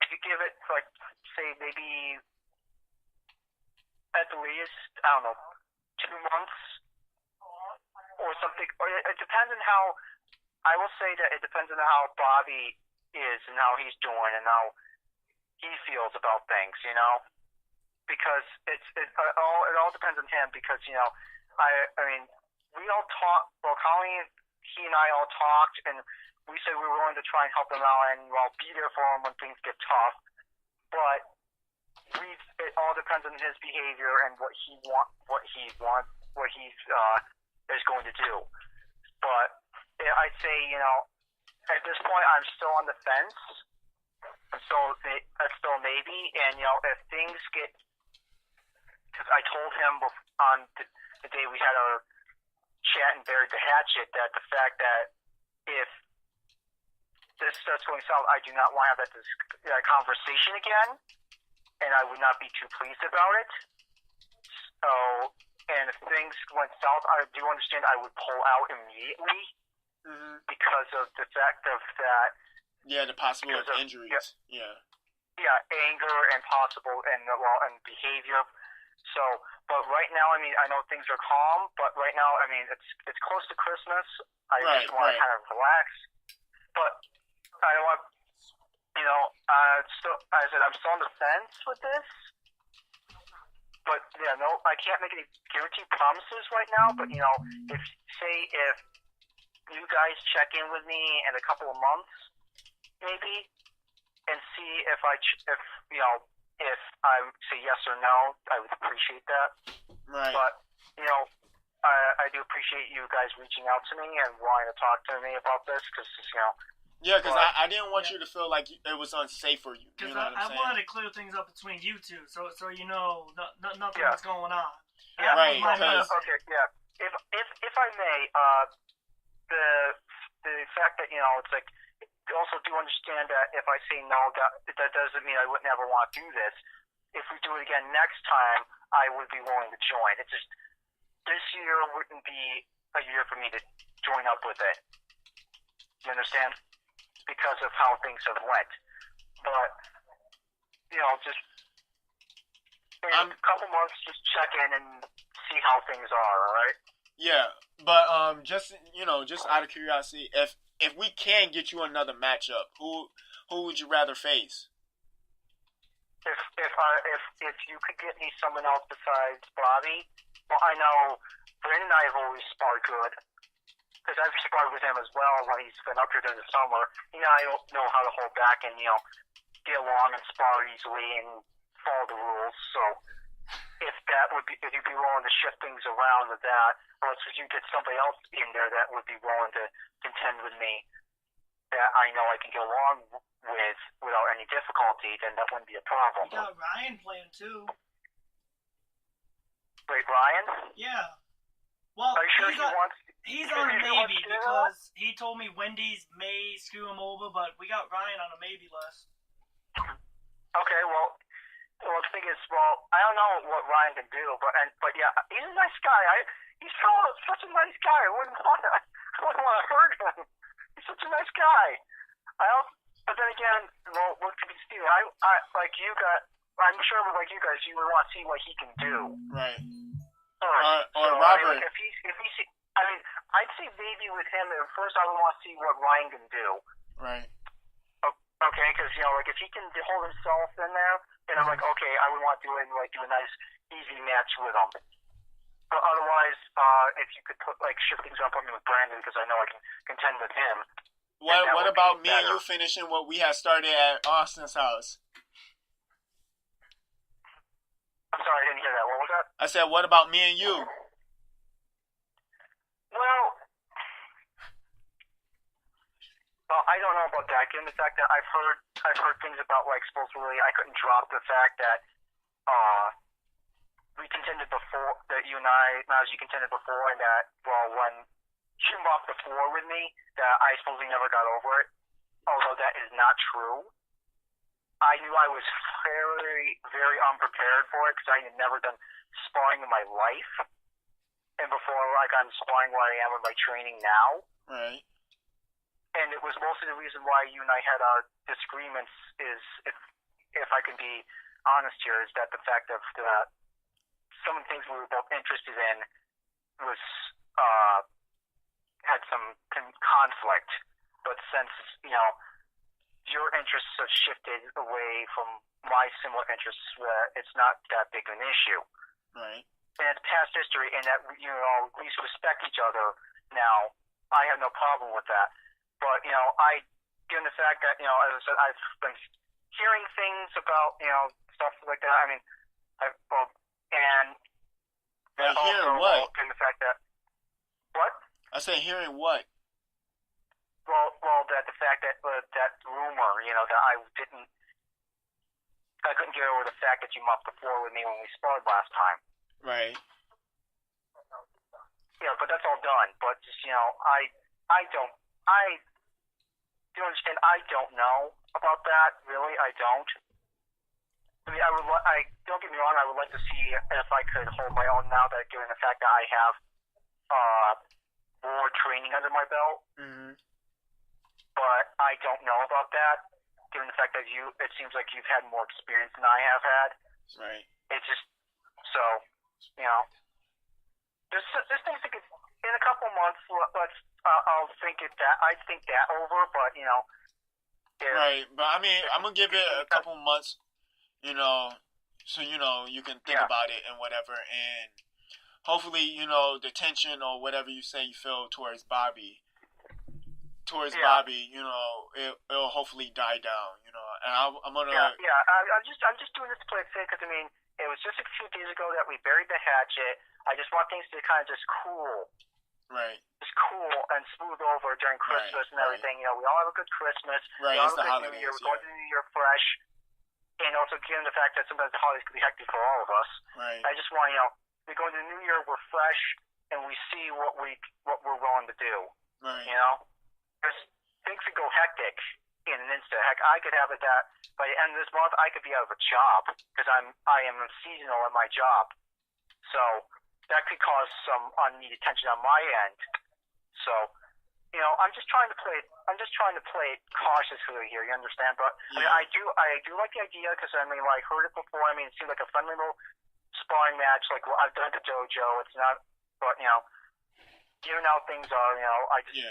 if you give it like say maybe at the least, I don't know, 2 months or something. Or it depends on how. I will say that it depends on how Bobby is and how he's doing and how he feels about things. Because it all depends on him. Because I mean, we all talk. Well, Colleen, he and I all talked, and we said we were willing to try and help him out and be there for him when things get tough. But it all depends on his behavior and what he is going to do. But I'd say at this point I'm still on the fence. I'm still maybe, and if things get, because I told him on the day we had our chat and buried the hatchet that the fact that if this starts going south, I do not want to have that conversation again, and I would not be too pleased about it. So, and if things went south, I do understand I would pull out immediately because of the fact of that. Yeah, the possibility of injuries. Yeah, anger and and behavior. So, but right now, I mean, I know things are calm, but right now, I mean, it's close to Christmas. I just want to kind of relax. But I don't want, I said I'm still on the fence with this. But yeah, no, I can't make any guaranteed promises right now. But if you guys check in with me in a couple of months, maybe, and see if I say yes or no, I would appreciate that. Right. But I do appreciate you guys reaching out to me and wanting to talk to me about this because Yeah, because I didn't want you to feel like it was unsafe for you. Because you know I wanted to clear things up between you two, so nothing was going on. Yeah, right. Okay, yeah. If I may, the fact that it's like, I also do understand that if I say no, that doesn't mean I would never want to do this. If we do it again next time, I would be willing to join. It's just this year wouldn't be a year for me to join up with it. You understand? Because of how things have went. But just in a couple months, just check in and see how things are. All right? Yeah, but just out of curiosity, if we can get you another matchup, who would you rather face? If you could get me someone else besides Bobby, well, I know Brandon and I have always sparred good because I've sparred with him as well when he's been up here during the summer. I don't know how to hold back and get along and spar easily and follow the rules. So if you'd be willing to shift things around with that, or if you get somebody else in there that would be willing to contend with me, that I know I can get along with without any difficulty, then that wouldn't be a problem. You got Ryan playing too. Wait, Ryan? Yeah. Well, are you sure he's on a maybe because he told me Wendy's may screw him over, but we got Ryan on a maybe list. Okay, well, the thing is, I don't know what Ryan can do, but yeah, he's a nice guy. He's such a nice guy. I wouldn't want to hurt him. He's such a nice guy. But then again, what could be Steven? I like you guys. I'm sure, like you guys, you would want to see what he can do. Right. Or Robert. If he I'd say maybe with him at first. I would want to see what Ryan can do. Right. Okay, because if he can hold himself in there, then I'm like, okay, I would want to do a nice easy match with him. But otherwise, if you could shift things up on me with Brandon, because I know I can contend with him. What about me and you finishing what we had started at Austin's house? I'm sorry, I didn't hear that. What was that? I said, what about me and you? Well, I don't know about that. Given the fact that I've heard things about supposedly I couldn't drop the fact that we contended before, that you and I, as you contended before, and that when she walked the floor with me, that I supposedly never got over it. Although that is not true. I knew I was very, very unprepared for it because I had never done sparring in my life, and before I'm sparring where I am with my training now. Right. and it was mostly the reason why you and I had our disagreements is, if I can be honest here, is that the fact of some of the things we were both interested in was had some conflict, but since your interests have shifted away from my similar interests, it's not that big of an issue. Right. And it's past history, and that we respect each other now. I have no problem with that. But given the fact that as I said, I've been hearing things about stuff like that. I mean, Like also, hearing what? Given the fact that what? I said hearing what? Well, that the fact that that rumor, that I couldn't get over the fact that you mopped the floor with me when we sparred last time. Right. But that's all done. But just do you understand? I don't know about that. Really, I don't. I mean, don't get me wrong. I would like to see if I could hold my own now that, given the fact that I have more training under my belt. Mm-hmm. But I don't know about that, given the fact that it seems like you've had more experience than I have had. Right. It's just so there's things that could, in a couple months. I'll think that over, but right. But I mean, I'm gonna give it a couple months, so you can think about it and whatever, and hopefully, the tension or whatever you say you feel towards Bobby, it'll hopefully die down, and I'm gonna. I'm just doing this to play it safe because I mean, it was just a few days ago that we buried the hatchet. I just want things to kind of just cool. Right. Just cool and smooth over during Christmas and everything. We all have a good Christmas. Right. We all It's have the a good holidays. New Year. We're going to the New Year fresh. And also given the fact that sometimes the holidays can be hectic for all of us. Right. I just want we go into the New Year, we're fresh, and we see what we're willing to do. Right. Because things could go hectic in an instant. Heck, I could have it that by the end of this month I could be out of a job because I am seasonal at my job. So that could cause some unneeded tension on my end. So, I'm just trying to play it cautiously here. You understand? But I mean, I do like the idea because I heard it before. I mean, it seemed like a friendly little sparring match, like what I've done at the dojo. It's not, but given how things are,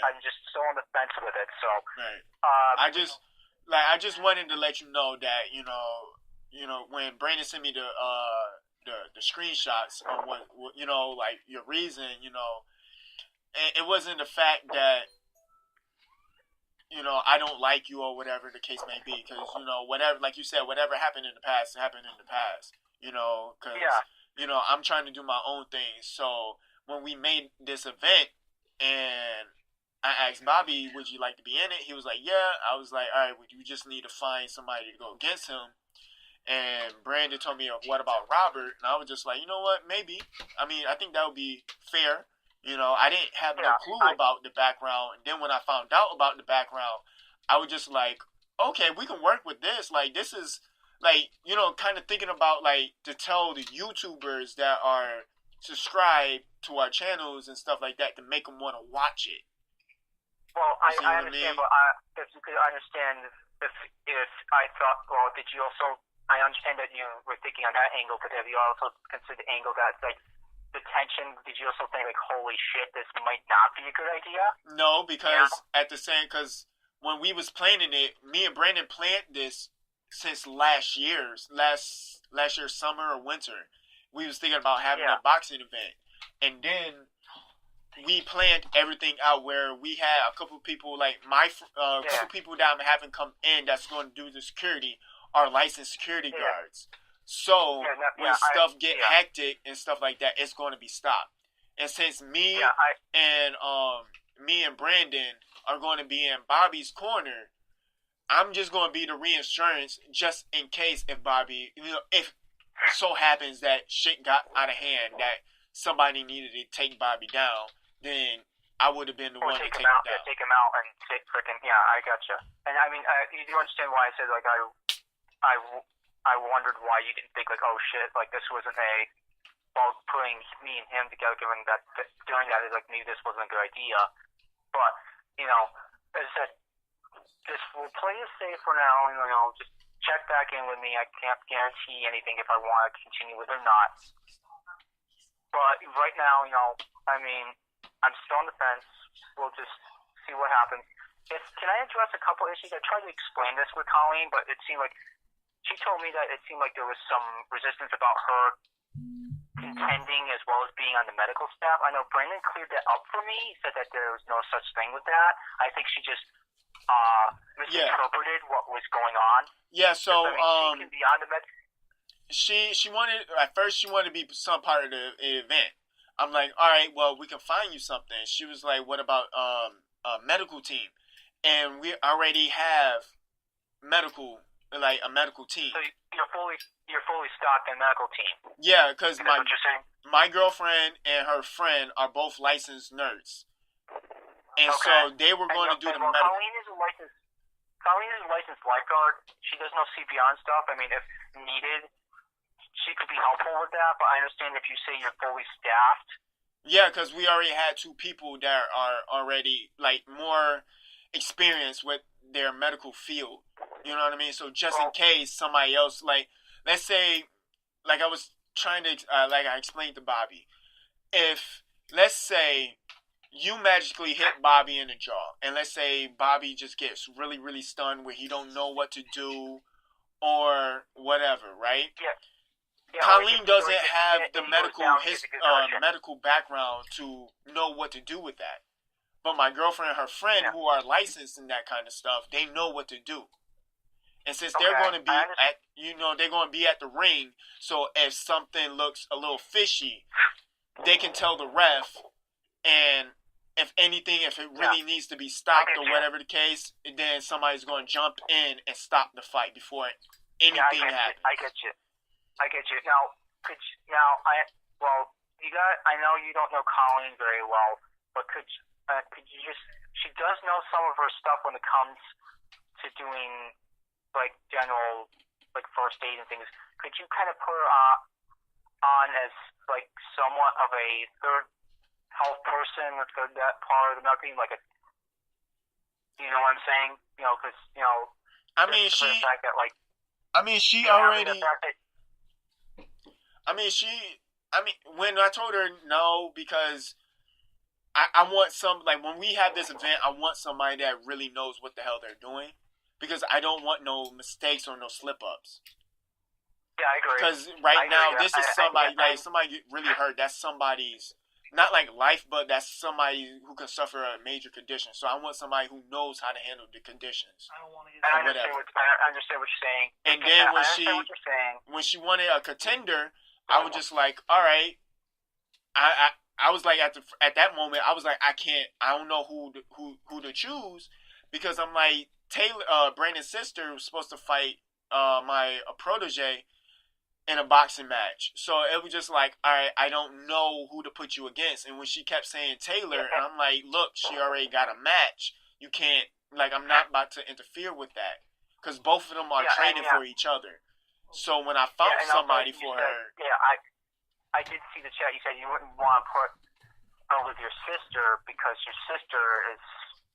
I'm just so on the fence with it. So, right. I just wanted to let you know that when Brandon sent me the screenshots on what like your reason, it wasn't the fact that I don't like you or whatever the case may be, because whatever, like you said, whatever happened in the past happened in the past, because I'm trying to do my own thing. So when we made this event and I asked Bobby, would you like to be in it? He was like, yeah. I was like, all right, would you just need to find somebody to go against him? And Brandon told me, what about Robert? And I was just like, you know what, maybe. I mean, I think that would be fair. I didn't have no clue about the background. And then when I found out about the background, I was just like, okay, we can work with this. Like, this is, like, kind of thinking about, like, to tell the YouTubers that are subscribed to our channels and stuff like that to make them want to watch it. Well, I understand, but if you could understand if I thought, well, did you also, I understand that you were thinking on that angle, but have you also considered the angle that, like, the tension, did you also think, like, holy shit, this might not be a good idea? No, because because when we was planning it, me and Brandon planned this since last year's summer or winter. We was thinking about having a boxing event. And then we planned everything out where we had a couple people, like couple people that I'm having come in that's going to do the security are licensed security guards. So when stuff get hectic and stuff like that, it's going to be stopped. And since me and Brandon are going to be in Bobby's corner, I'm just going to be the reinsurance just in case if Bobby, if so happens that shit got out of hand, that somebody needed to take Bobby down, then I would have been the one to take him down. Take him out and take freaking, I gotcha. And I mean, you do understand why I said, like, I wondered why you didn't think, like, oh shit, like, this wasn't well, putting me and him together, doing that, like, maybe this wasn't a good idea. But, as I said, just we'll play it safe for now. Just check back in with me. I can't guarantee anything if I want to continue with it or not. But right now, I'm still on the fence. We'll just see what happens. Can I address a couple issues? I tried to explain this with Colleen, but it seemed like she told me that it seemed like there was some resistance about her contending as well as being on the medical staff. I know Brandon cleared that up for me. He said that there was no such thing with that. I think she just misinterpreted what was going on. Yeah, so she can be on the med. She wanted at first she wanted to be some part of the event. I'm like, all right, well, we can find you something. She was like, what about a medical team? And we already have a medical team. So you're fully stocked in medical team. Yeah, because my girlfriend and her friend are both licensed nerds, and so they were going to do the medical. Colleen is a licensed lifeguard. She does know CPR and stuff. I mean, if needed, she could be helpful with that. But I understand if you say you're fully staffed. Yeah, because we already had two people that are already more experienced with their medical field. You know what I mean? So just in case somebody else, let's say, I was trying to, I explained to Bobby, if, let's say, you magically hit Bobby in the jaw, and let's say Bobby just gets really, really stunned where he don't know what to do, or whatever, right? Yeah. Colleen doesn't have the medical background to know what to do with that. But my girlfriend and her friend, who are licensed in that kind of stuff, they know what to do. And since they're going to be they're going to be at the ring, so if something looks a little fishy, they can tell the ref, and if it really needs to be stopped or whatever the case, then somebody's going to jump in and stop the fight before anything happens. I get you. Now, I know you don't know Colleen very well, but could you just? She does know some of her stuff when it comes to doing general first aid and things. Could you kind of put her on as somewhat of a third health person, or third that part of the medical team, you know what I'm saying? Because when I told her no, because I want when we have this event, I want somebody that really knows what the hell they're doing, because I don't want no mistakes or no slip-ups. Yeah, I agree. Because this is somebody, somebody get really hurt. That's somebody's, not life, but that's somebody who can suffer a major condition. So I want somebody who knows how to handle the conditions. I don't want to get I understand what you're saying. And then when she wanted a contender, I was just like, all right. I was like, at that moment, I was like, I don't know who to choose, because I'm like, Taylor, Brandon's sister was supposed to fight my protege in a boxing match. So it was just like, all right, I don't know who to put you against. And when she kept saying Taylor, and I'm like, look, she already got a match. You can't, I'm not about to interfere with that, because both of them are trading for each other. So when I found somebody for her. I did see the chat. You said you wouldn't want to put her with your sister because your sister is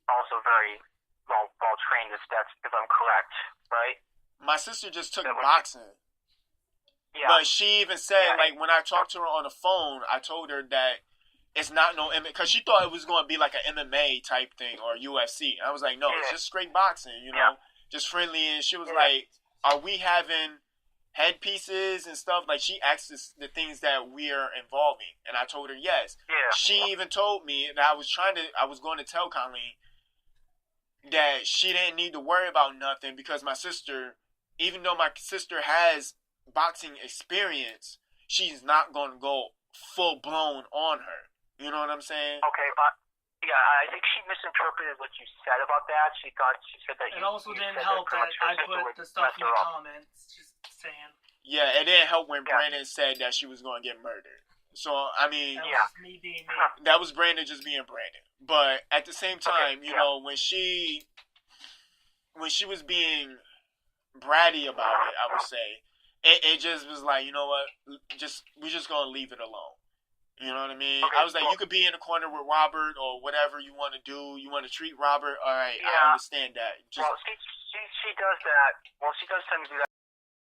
also very well trained, if I'm correct, right? My sister just took boxing. Yeah. But she even said, when I talked to her on the phone, I told her that it's not no MMA, because she thought it was going to be like an MMA type thing or UFC. And I was like, no, it's just straight boxing, just friendly. And she was like, are we having headpieces and stuff? She asked us the things that we are involving, and I told her yes. Yeah. She even told me that I was going to tell Colleen that she didn't need to worry about nothing, because my sister, even though my sister has boxing experience, she's not going to go full blown on her. You know what I'm saying? Okay, I think she misinterpreted what you said about that. She said that it also didn't help that I put the stuff in the comments. Just saying. Yeah, it didn't help when Brandon said that she was going to get murdered. So, I mean, that was me being me. That was Brandon just being Brandon. But at the same time, when she was being bratty about it, I would say, it just was like, you know what, we're just going to leave it alone. You know what I mean? Okay, I was like, you could be in the corner with Robert or whatever you want to do. You want to treat Robert. All right, yeah. I understand that. Well, she does that. Well, she does tend to do that.